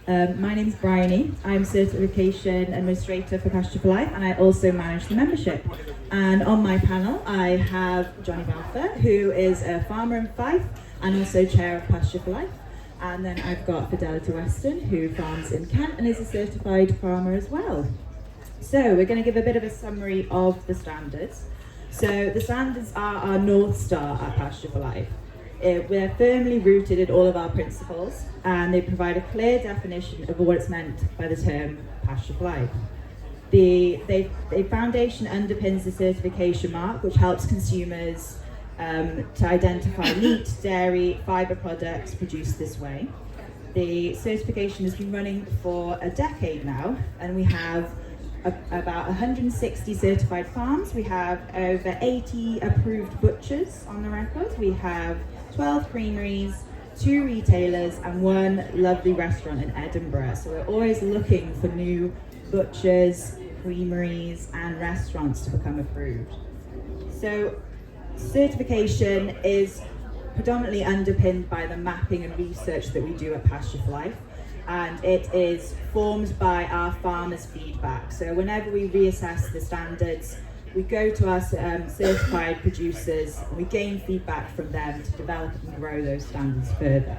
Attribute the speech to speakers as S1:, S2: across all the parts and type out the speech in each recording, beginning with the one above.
S1: My name's Bryony. I'm Certification Administrator for Pasture for Life, and I also manage the membership. And on my panel, I have Johnny Balfour, who is a farmer in Fife and also chair of Pasture for Life. And then I've got Fidelity Weston, who farms in Kent and is a certified farmer as well. So we're going to give a bit of a summary of the standards. So the standards are our North Star at Pasture for Life. We're firmly rooted in all of our principles, and they provide a clear definition of what it's meant by the term Pasture for Life. The foundation underpins the certification mark, which helps consumers to identify meat, dairy, fibre products produced this way. The certification has been running for a decade now, and we have about 160 certified farms. We have over 80 approved butchers on the record. We have 12 creameries, 2 retailers, and 1 lovely restaurant in Edinburgh. So we're always looking for new butchers, creameries, and restaurants to become approved. So certification is predominantly underpinned by the mapping and research that we do at Pasture for Life, and it is formed by our farmers' feedback. So whenever we reassess the standards, we go to our certified producers and we gain feedback from them to develop and grow those standards further.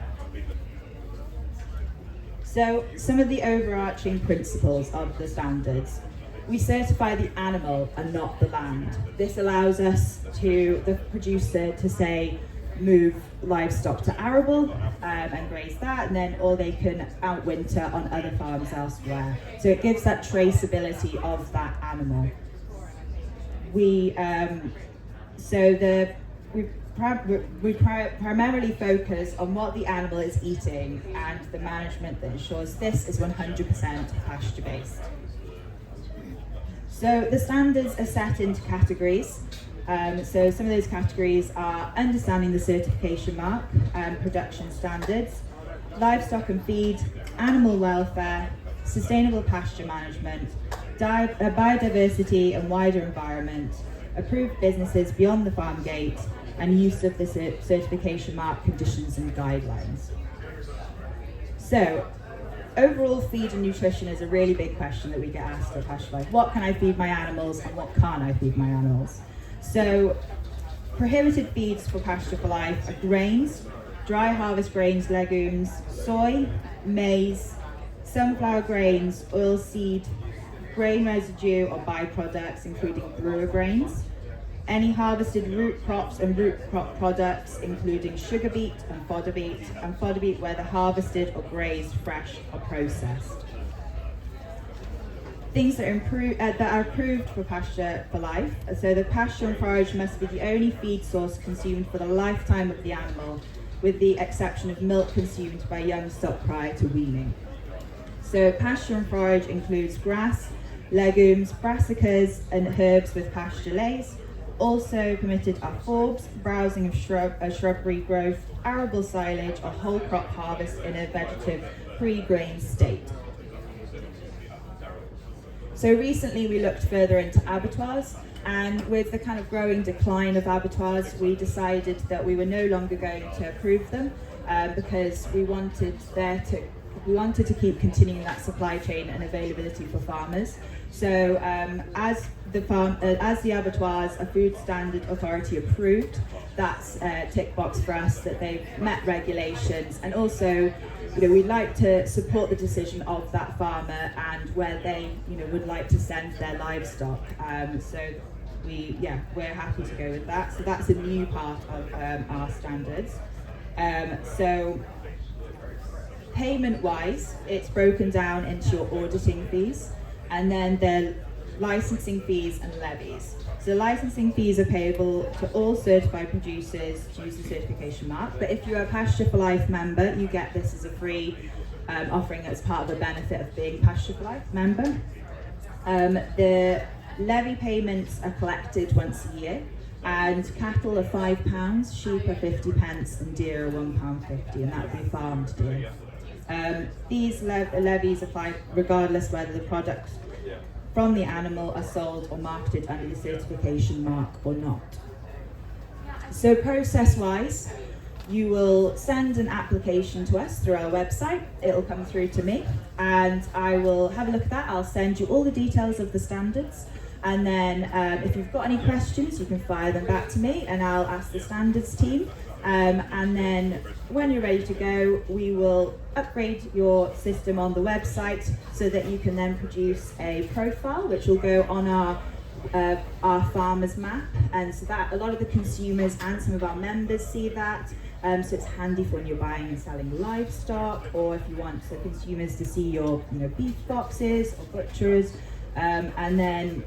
S1: So some of the overarching principles of the standards. We certify the animal and not the land. This allows us to, the producer, to say, move livestock to arable and graze that, and then or they can outwinter on other farms elsewhere. So it gives that traceability of that animal. We primarily focus on what the animal is eating and the management that ensures this is 100% pasture based. So the standards are set into categories. So some of those categories are understanding the certification mark, production standards, livestock and feed, animal welfare, sustainable pasture management, biodiversity and wider environment, approved businesses beyond the farm gate, and use of the certification mark conditions and guidelines. So overall, feed and nutrition is a really big question that we get asked at Pasture Life. What can I feed my animals and what can't I feed my animals? So prohibited feeds for Pasture for Life are grains, dry harvest grains, legumes, soy, maize, sunflower grains, oilseed, grain residue or byproducts including brewer grains, any harvested root crops and root crop products including sugar beet and fodder beet whether harvested or grazed fresh or processed. Things that are approved for Pasture for Life. So the pasture and forage must be the only feed source consumed for the lifetime of the animal, with the exception of milk consumed by young stock prior to weaning. So pasture and forage includes grass, legumes, brassicas and herbs with pasture lays. Also permitted are forbs, browsing of shrubbery growth, arable silage or whole crop harvest in a vegetative pre-grain state. So recently we looked further into abattoirs, and with the kind of growing decline of abattoirs, we decided that we were no longer going to approve them because we wanted to keep continuing that supply chain and availability for farmers. So as the abattoirs are Food Standard Authority approved, that's a tick box for us that they've met regulations, and also we'd like to support the decision of that farmer and where they would like to send their livestock. So we're happy to go with that. So that's a new part of our standards. So payment-wise, it's broken down into your auditing fees and then the licensing fees and levies. So licensing fees are payable to all certified producers to use the certification mark, but if you're a Pasture for Life member, you get this as a free offering as part of the benefit of being Pasture for Life member. The levy payments are collected once a year, and cattle are £5, sheep are 50 pence, and deer are £1.50, and that would be farmed deer. These levies apply regardless whether the products from the animal are sold or marketed under the certification mark or not. So process-wise, You will send an application to us through our website. It'll come through to me, and I will have a look at that. I'll send you all the details of the standards, and then if you've got any questions, you can fire them back to me, and I'll ask the standards team. And then when you're ready to go, we will upgrade your system on the website so that you can then produce a profile which will go on our farmers map, and so that a lot of the consumers and some of our members see that. So it's handy for when you're buying and selling livestock, or if you want the consumers to see your beef boxes or butchers. And then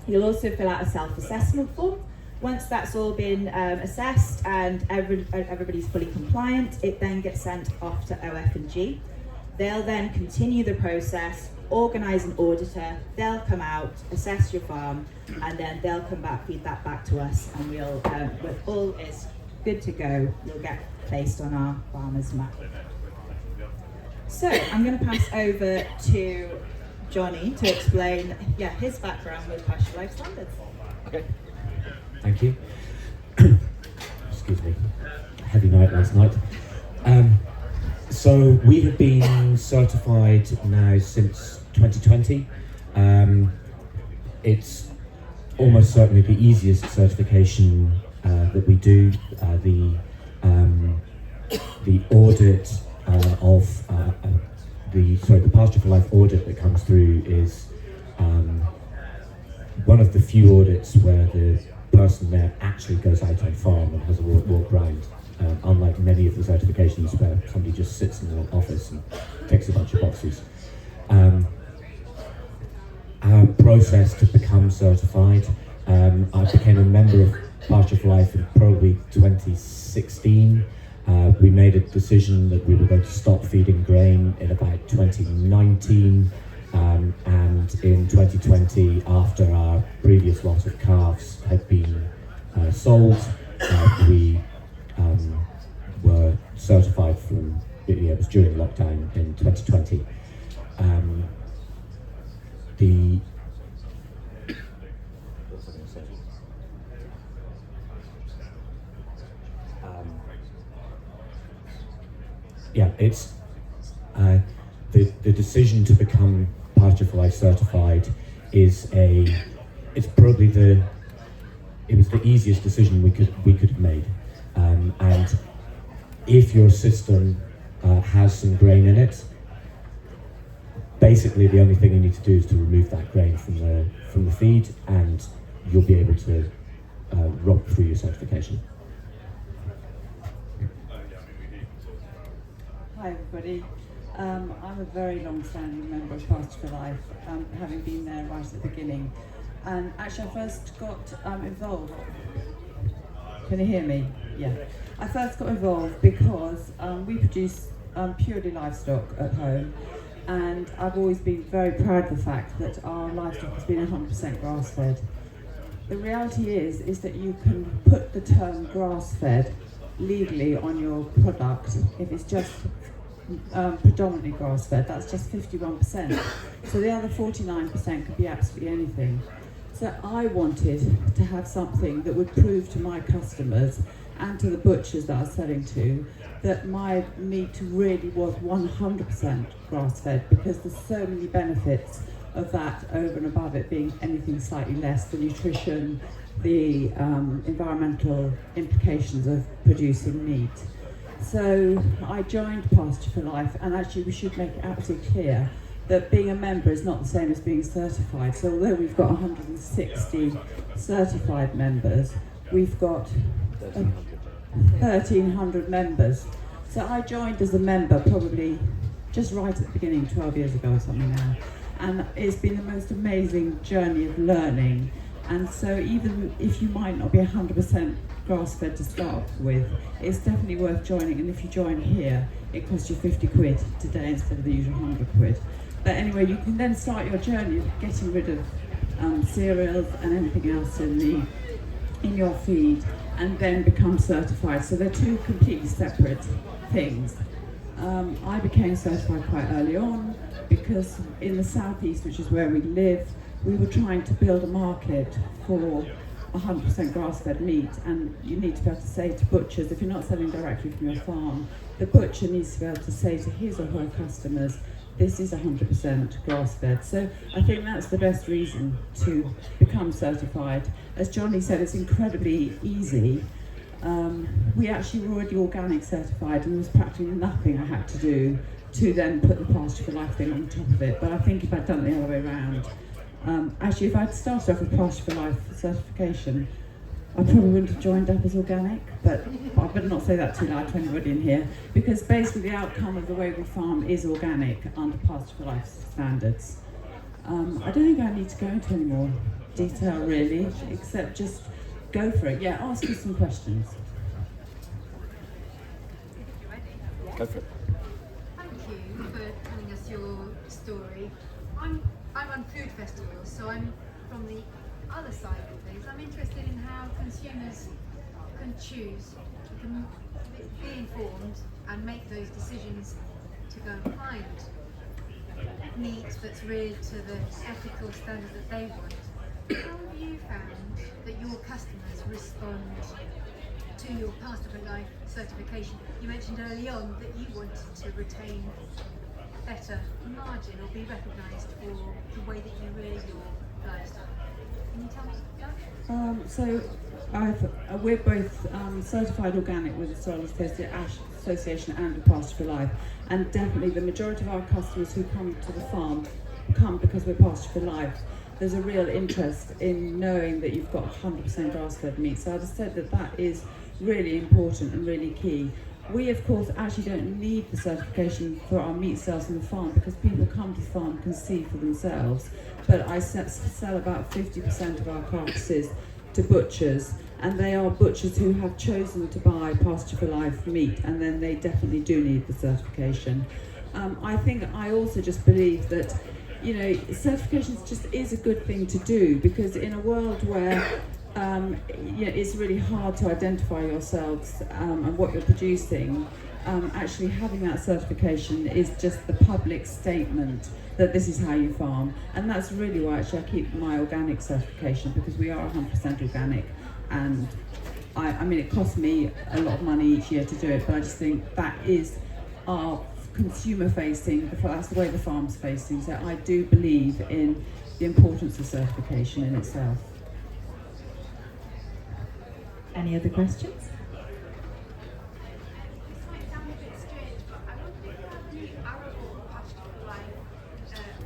S1: you'll also fill out a self-assessment form. Once that's all been assessed and everybody's fully compliant, it then gets sent off to OF&G. They'll then continue the process, organise an auditor, they'll come out, assess your farm, and then they'll come back, feed that back to us, and we'll, when all is good to go, you'll get placed on our farmers map. So I'm going to pass over to Johnny to explain his background with Pasture Life Standards.
S2: Okay. Thank you. Excuse me. Heavy night last night. So we have been certified now since 2020. It's almost certainly the easiest certification that we do. The audit of the Pasture for Life audit that comes through is one of the few audits where the person there actually goes out on farm and has a walk around, unlike many of the certifications where somebody just sits in an office and ticks a bunch of boxes. Our process to become certified, I became a member of Pasture for Life in probably 2016. We made a decision that we were going to stop feeding grain in about 2019, and in 2020, after our previous lot of calves had been sold, we were certified from, it was during lockdown in 2020. It's the decision to become Pasture for Life certified is it's probably the easiest decision we could have made, and if your system has some grain in it, basically the only thing you need to do is to remove that grain from the feed, and you'll be able to rock through your certification.
S3: Hi everybody, I'm a very long-standing member of Pasture for Life, having been there right at the beginning. And actually I first got involved, can you hear me? Yeah. I first got involved because we produce purely livestock at home, and I've always been very proud of the fact that our livestock has been 100% grass-fed. The reality is that you can put the term grass-fed legally on your product if it's just predominantly grass-fed. That's just 51%. So the other 49% could be absolutely anything. So I wanted to have something that would prove to my customers and to the butchers that I was selling to that my meat really was 100% grass-fed, because there's so many benefits of that over and above it being anything slightly less: the nutrition, the environmental implications of producing meat. So I joined Pasture for Life, and actually we should make it absolutely clear that being a member is not the same as being certified. So although we've got 160 certified members, we've got 1,300 members. So I joined as a member probably just right at the beginning, 12 years ago or something now. And it's been the most amazing journey of learning. And so even if you might not be 100% grass-fed to start with, it's definitely worth joining. And if you join here, it costs you 50 quid today instead of the usual 100 quid. But anyway, you can then start your journey of getting rid of cereals and anything else in your feed, and then become certified. So they're two completely separate things. I became certified quite early on because in the southeast, which is where we live, we were trying to build a market for 100% grass-fed meat, and you need to be able to say to butchers, if you're not selling directly from your farm, the butcher needs to be able to say to his or her customers, this is 100% grass-fed. So I think that's the best reason to become certified. As Johnny said, it's incredibly easy. We actually were already organic certified, and there was practically nothing I had to do to then put the Pasture for Life thing on top of it. But I think if I'd done it the other way around, actually if I'd started off with Pasture for Life certification, I probably wouldn't have joined up as organic, but I better not say that too loud to anybody in here, because basically the outcome of the way we farm is organic under Pasture for Life standards. I don't think I need to go into any more detail really, except just go for it. Yeah, ask you some questions.
S2: Go for it.
S4: Thank you for telling us your story. I run food festivals, so I'm from the other side of things. I'm interested in how consumers can choose, can be informed and make those decisions to go and find meat that's reared to the ethical standard that they want. How have you found that your customers respond to your Pasture for Life certification? You mentioned early on that you wanted to retain better margin or be recognised for the way that you rear your livestock. Can you tell me that?
S3: So we're both certified organic with the Soil Association and the Pasture for Life, and definitely the majority of our customers who come to the farm come because we're Pasture for Life. There's a real interest in knowing that you've got 100% grass-fed meat. So I'd have said that that is really important and really key. We, of course, actually don't need the certification for our meat sales on the farm because people come to the farm can see for themselves. But I sell about 50% of our carcasses to butchers, and they are butchers who have chosen to buy Pasture for Life meat, and then they definitely do need the certification. I also just believe that, you know, certifications just is a good thing to do, because in a world where it's really hard to identify yourselves and what you're producing, actually having that certification is just the public statement that this is how you farm. And that's really why actually I keep my organic certification, because we are 100% organic, and I mean it costs me a lot of money each year to do it, but I just think that is our consumer facing, that's the way the farm's facing. So I do believe in the importance of certification in itself.
S1: Any other questions?
S4: This might sound a bit strange, but I wonder if you have any arable Pasture for Life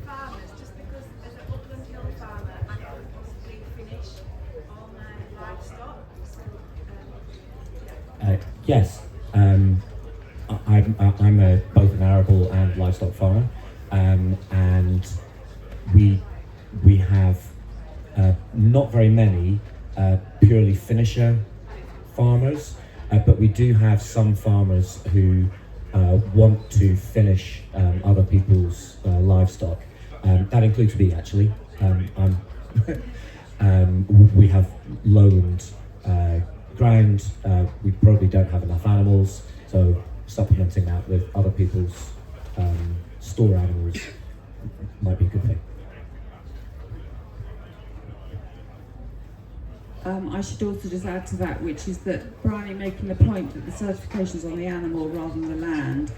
S4: farmers, just because as an upland hill farmer I couldn't possibly finish all my livestock. So,
S2: Yes, I'm both an arable and livestock farmer, and we have not very many purely finisher farmers, but we do have some farmers who want to finish other people's livestock. That includes me, actually. We have lowland ground. We probably don't have enough animals, so supplementing that with other people's store animals might be a good thing.
S3: I should also just add to that, which is that Bryony making the point that the certification's on the animal rather than the land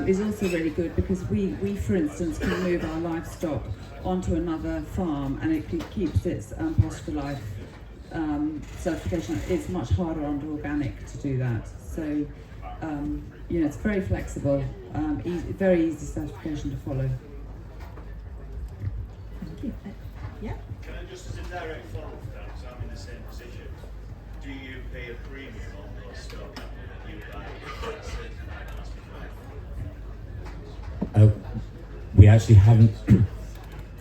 S3: is also really good, because we for instance can move our livestock onto another farm and it keeps its Pasture for Life certification. It's much harder under organic to do that. So it's very flexible, very easy certification to follow.
S1: Thank you. Yeah.
S5: Can I just, as a direct follow-up to that, because I'm in the same position, do you pay a premium on your stock that you buy certified Pasture for Life?
S2: We actually haven't.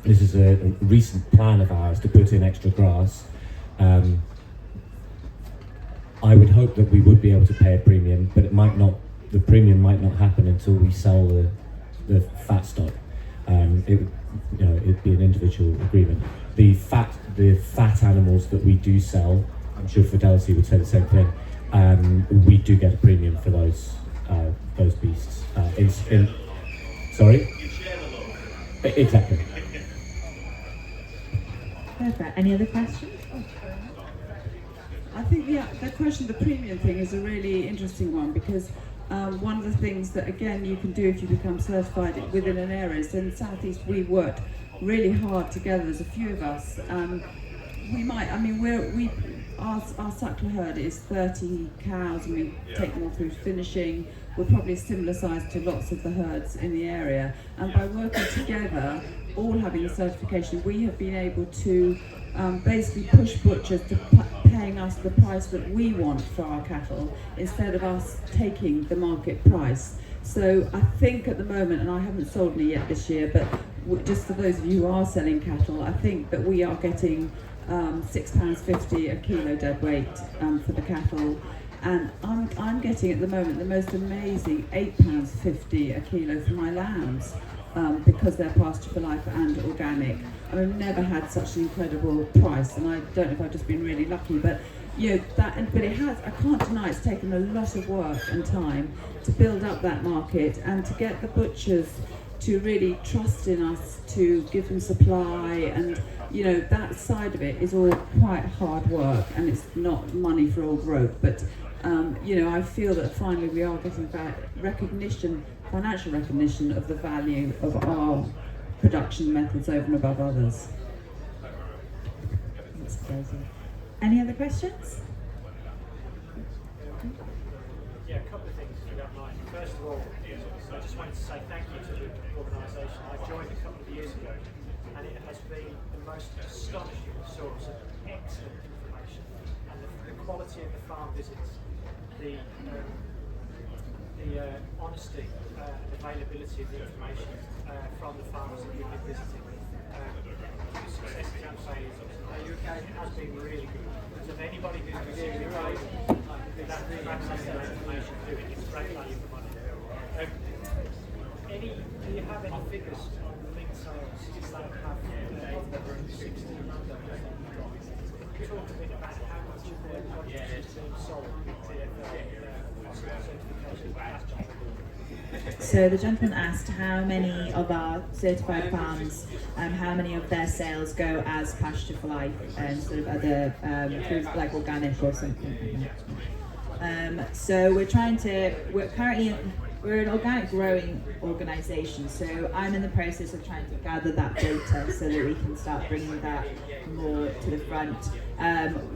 S2: This is a recent plan of ours to put in extra grass. I would hope that we would be able to pay a premium, but it might not. The premium might not happen until we sell the fat stock. It'd be an individual agreement. The fat animals that we do sell, I'm sure Fidelity would say the same thing. We do get a premium for those beasts. Sorry?
S5: You share the love.
S2: Exactly.
S1: Perfect. Any other questions?
S3: I think the question of the premium thing is a really interesting one, because one of the things that, again, you can do if you become certified within an area is, in the Southeast we worked really hard together. There's a few of us. Our suckler herd is 30 cows, and we take them all through finishing. We're probably a similar size to lots of the herds in the area. And by working together, all having a certification, we have been able to basically push butchers to paying us the price that we want for our cattle, instead of us taking the market price. So I think at the moment, and I haven't sold any yet this year, but just for those of you who are selling cattle, I think that we are getting £6.50 a kilo dead weight for the cattle, and I'm getting at the moment the most amazing £8.50 a kilo for my lambs, because they're Pasture for Life and organic. I've never had such an incredible price, and I don't know if I've just been really lucky, but but it has, I can't deny, it's taken a lot of work and time to build up that market, and to get the butchers to really trust in us to give them supply, and that side of it is all quite hard work, and it's not money for old rope, but I feel that finally we are getting financial recognition of the value of our production methods over and above others.
S1: That's crazy. Any other questions?
S6: Yeah, a couple of things if you don't mind. First of all, I just wanted to say thank you to the organisation. I joined a couple of years ago, and it has been the most astonishing source of excellent information, and the quality of the farm visits, the honesty and availability of the information from the farmers that you've been visiting. The success of campaign has been really good. So if anybody who's really valuable that access to that information doing, it's great value for money. Do you have any figures on the linked sales that have over 60? Talk a bit about how much of their product is being sold with TFL certification.
S1: So the gentleman asked how many of our certified farms, how many of their sales go as Pasture for Life and sort of other foods like organic or something. So we're an organic growing organisation, so I'm in the process of trying to gather that data so that we can start bringing that more to the front.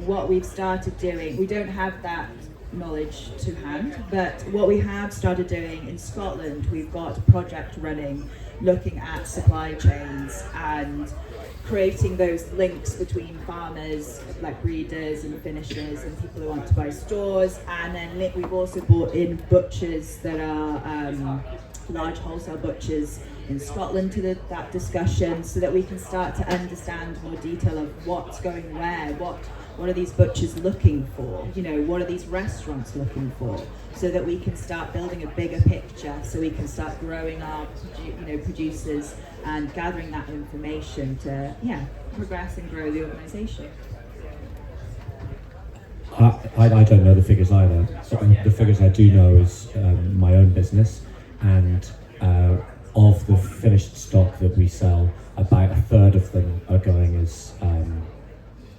S1: What we've started doing, we don't have that knowledge to hand, but what we have started doing in Scotland, we've got a project running looking at supply chains and creating those links between farmers like breeders and finishers and people who want to buy stores, and then we've also brought in butchers that are large wholesale butchers in Scotland to that discussion, so that we can start to understand more detail of what's going where, what are these butchers looking for, what are these restaurants looking for, so that we can start building a bigger picture, so we can start growing our producers and gathering that information to progress and grow the organisation.
S2: I don't know the figures either. The figures I do know is my own business, and of the finished stock that we sell, about a third of them are going as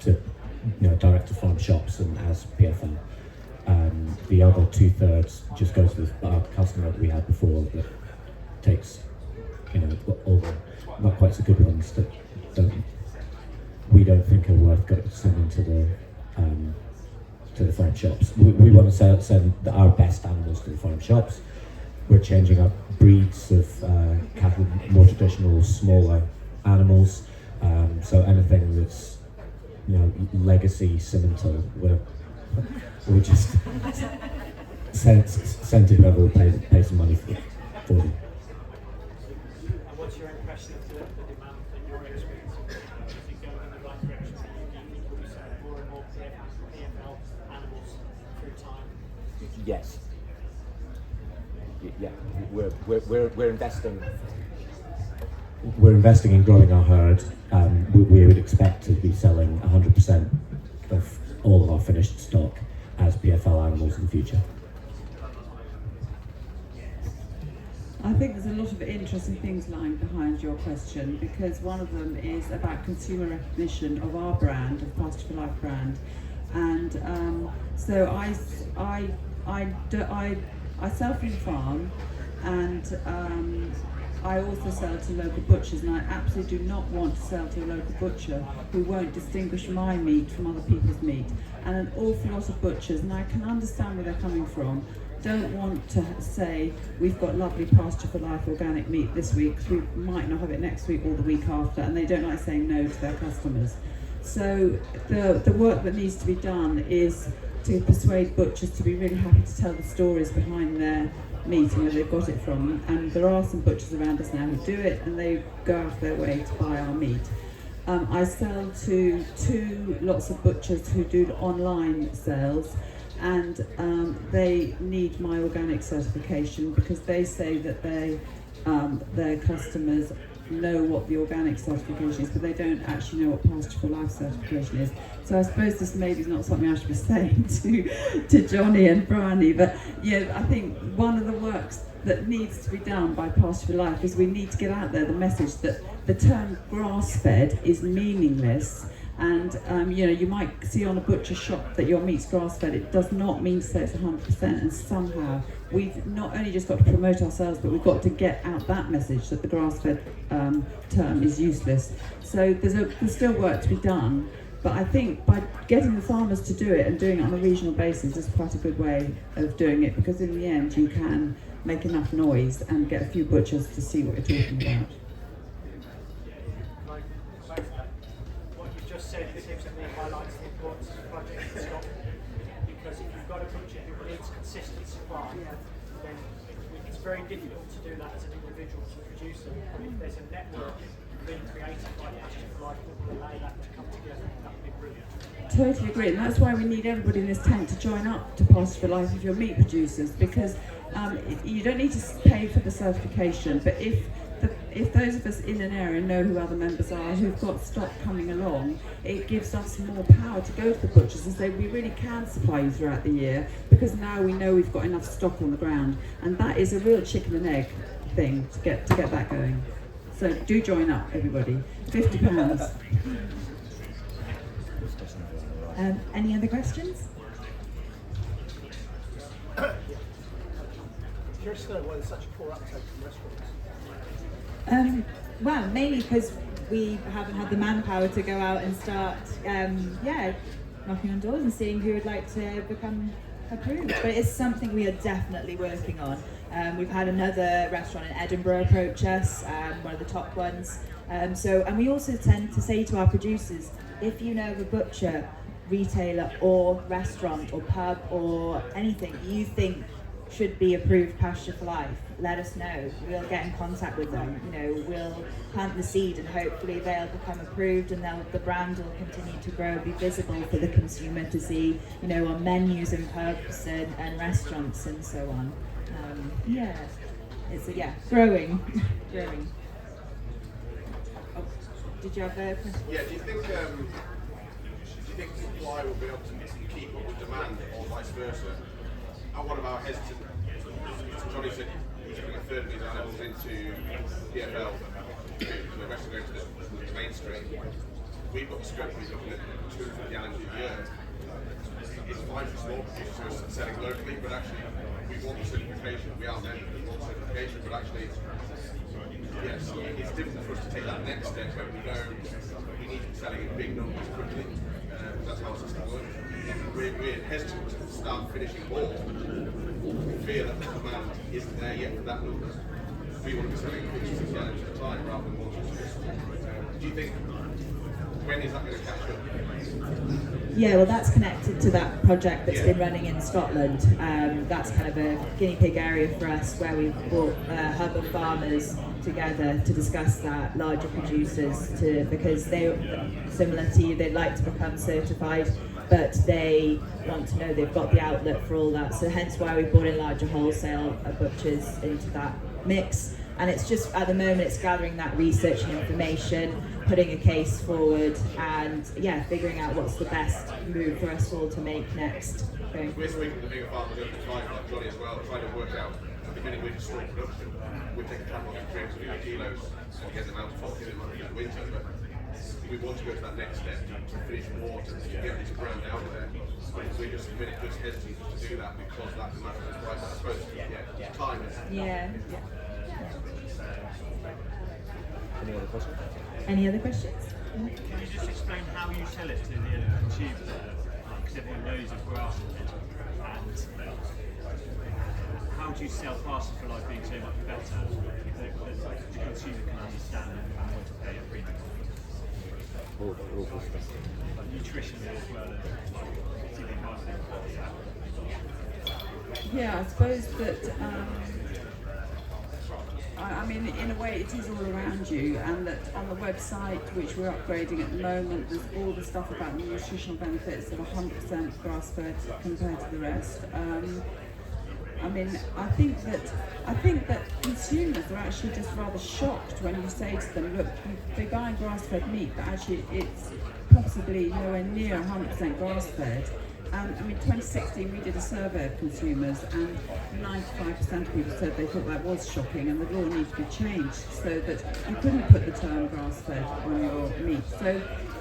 S2: to direct to farm shops and as PFL. The other 2/3 just goes to our customer that we had before, that takes all the not quite so good ones that we don't think are worth sending to the farm shops. We want to send our best animals to the farm shops. We're changing up breeds of cattle, more traditional, smaller animals. So anything that's legacy Simmental, we'll just send to whoever will pay some money for them.
S6: And what's your impression of the demand that you're experiencing? Is it going in the right direction? Do you think we'll be selling more and more PFL animals through time?
S7: Yes. Yeah, we're investing.
S2: We're investing in growing our herd. We would expect to be selling 100% of all of our finished stock as PFL animals in the future.
S3: I think there's a lot of interesting things lying behind your question, because one of them is about consumer recognition of our brand, of Pasture for Life brand. and so I sell from the farm, and I also sell to local butchers, and I absolutely do not want to sell to a local butcher who won't distinguish my meat from other people's meat. And an awful lot of butchers, and I can understand where they're coming from, don't want to say we've got lovely Pasture for Life organic meat this week, we might not have it next week or the week after, and they don't like saying no to their customers. So the work that needs to be done is to persuade butchers to be really happy to tell the stories behind their meat and where they've got it from. And there are some butchers around us now who do it, and they go out of their way to buy our meat. I sell to two lots of butchers who do online sales, and they need my organic certification because they say that their customers know what the organic certification is, but they don't actually know what Pasture for Life certification is. So I suppose this maybe is not something I should be saying to Johnny and Bryony, but yeah, I think one of the works that needs to be done by Pasture for Life is we need to get out there the message that the term grass-fed is meaningless. And you might see on a butcher shop that your meat's grass-fed. It does not mean to say it's 100%. And somehow we've not only just got to promote ourselves, but we've got to get out that message that the grass-fed term is useless. So there's still work to be done. But I think by getting the farmers to do it and doing it on a regional basis is quite a good way of doing it, because in the end you can make enough noise and get a few butchers to see what you're talking about.
S6: What you just said seems to me highlights the importance of the project in Scotland, because if you've got a butcher who needs consistent supply, then it's very difficult to do that as an individual producer. But if there's a network being created by Pasture for Life that will allow that to come together, that would be brilliant.
S3: Totally agree, and that's why we need everybody in this tent to join up to Pasture for Life if you're meat producers, because you don't need to pay for the certification, but if those of us in an area know who other members are who've got stock coming along, it gives us more power to go to the butchers and say we really can supply you throughout the year, because now we know we've got enough stock on the ground, and that is a real chicken and egg thing to get that going. So do join up, everybody. £50.
S1: Any other questions?
S6: Curious to know why there's such a poor uptake from restaurants.
S1: Well, mainly because we haven't had the manpower to go out and start, knocking on doors and seeing who would like to become approved. But it's something we are definitely working on. We've had another restaurant in Edinburgh approach us, one of the top ones. And we also tend to say to our producers, if you know of a butcher, retailer or restaurant or pub or anything you think should be approved Pasture for Life, let us know. We'll get in contact with them. We'll plant the seed, and hopefully they'll become approved, and the brand will continue to grow and be visible for the consumer to see, on menus in pubs and restaurants and so on. Growing. Oh, did you have a question?
S8: Yeah, do you think supply will be able to keep up with demand, or vice versa? One of our hesitant, Johnny said he's putting a third of his animals into PFL, the rest are going to the mainstream. We've got the scope, we're looking at 250 animals a year. It's fine for small producers selling locally, but actually we want the certification. We are members, we want certification, but actually, yes, it's difficult for us to take that next step when we know we need to be selling in big numbers quickly. That's how the system works. We're hesitant to start finishing more. We fear that the demand isn't there yet for that number. We want to be selling 50 gallons at a time rather than 1 2 3. Do you think, when is that going to catch up?
S1: Yeah, well, that's connected to that project that's been running in Scotland. That's kind of a guinea pig area for us, where we've brought a hub of farmers together to discuss that, larger producers, because they, similar to you, they'd like to become certified, but they want to know they've got the outlet for all that. So hence why we brought in larger wholesale butchers into that mix. And it's just, at the moment, it's gathering that research and information, putting a case forward, and figuring out what's the best move for us all to make next.
S8: We're speaking to the bigger farmers over time, like Johnny as well, trying to work out at the beginning we just start production. We're taking capital and 300 kilos and get them out to 40 in the winter, but we want to go to that next step to finish more, to get this brand out there. We're just a minute just hesitant to do that because that demand is price. I suppose, time is.
S1: Yeah.
S7: Any other questions?
S1: Any other questions?
S6: Can you just explain how you sell it to the end consumer? Because everyone knows of grass-fed, and how do you sell Pasture for Life being so much better that the consumer can understand and want to pay a premium?
S7: All good stuff.
S6: Like nutritionally as well as particularly marketing.
S3: Yeah, I suppose that, I mean, in a way it is all around you, and that on the website, which we're upgrading at the moment, there's all the stuff about the nutritional benefits of 100% grass-fed compared to the rest. I mean, I think that consumers are actually just rather shocked when you say to them, look, they're buying grass-fed meat, but actually it's possibly nowhere near 100% grass-fed. And I mean, 2016 we did a survey of consumers, and 95% of people said they thought that was shocking, and the law needs to be changed so that you couldn't put the term grass-fed on your meat. So,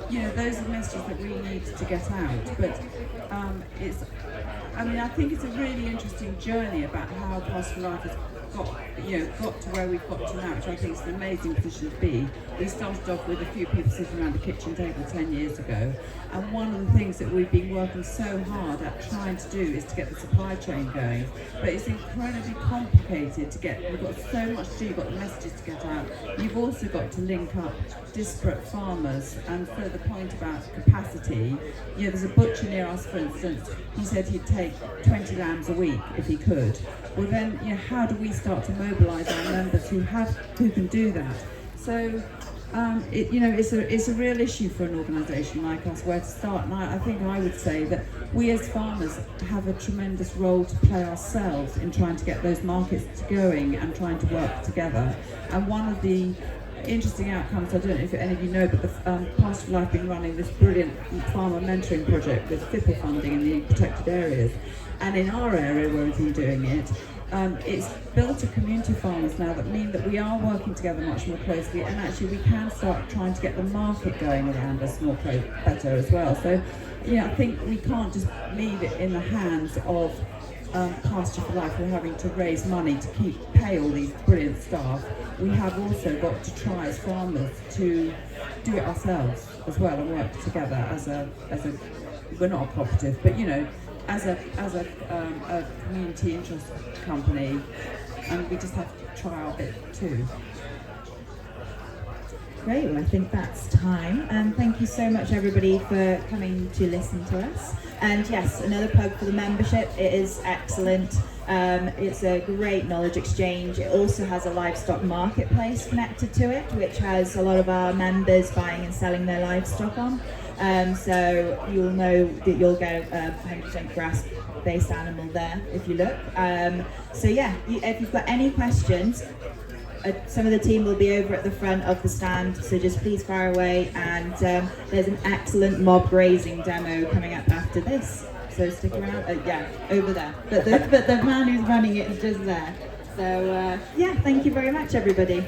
S3: you know, those are the messages that we need to get out. But I think it's a really interesting journey about how Pasture for Life has got to where we've got to now, which I think is an amazing position to be. We started off with a few people sitting around the kitchen table 10 years ago, and one of the things that we've been working so hard at trying to do is to get the supply chain going. But it's incredibly complicated to get. We've got so much to do. You've got the messages to get out. You've also got to link up disparate farmers, and for the point about capacity, you know, there's a butcher near us, for instance. He said he'd take 20 lambs a week if he could. Well then, you know, how do we start to mobilise our members who can do that? So, it's a real issue for an organisation like us where to start. And I think I would say that we as farmers have a tremendous role to play ourselves in trying to get those markets going and trying to work together. And one of the interesting outcomes, I don't know if any of you know, but the Pasture for Life have been running this brilliant farmer mentoring project with FIPPA funding in the protected areas. And in our area where we've been doing it, it's built a community of farmers now that mean that we are working together much more closely, and actually we can start trying to get the market going around us more better as well. So, I think we can't just leave it in the hands of Pasture for Life. We're having to raise money to pay all these brilliant staff. We have also got to try as farmers to do it ourselves as well and work together as a we're not a cooperative, but as a community interest company, and we just have to try our bit too.
S1: Great, well I think that's time, and thank you so much everybody for coming to listen to us. And yes, another plug for the membership. It is excellent. It's a great knowledge exchange. It also has a livestock marketplace connected to it, which has a lot of our members buying and selling their livestock on. So you'll know that you'll get a 100% grass-based animal there if you look. So yeah, if you've got any questions, some of the team will be over at the front of the stand, so just please fire away. And there's an excellent mob grazing demo coming up after this, so stick around. Over there. But the man who's running it is just there. So yeah, thank you very much, everybody.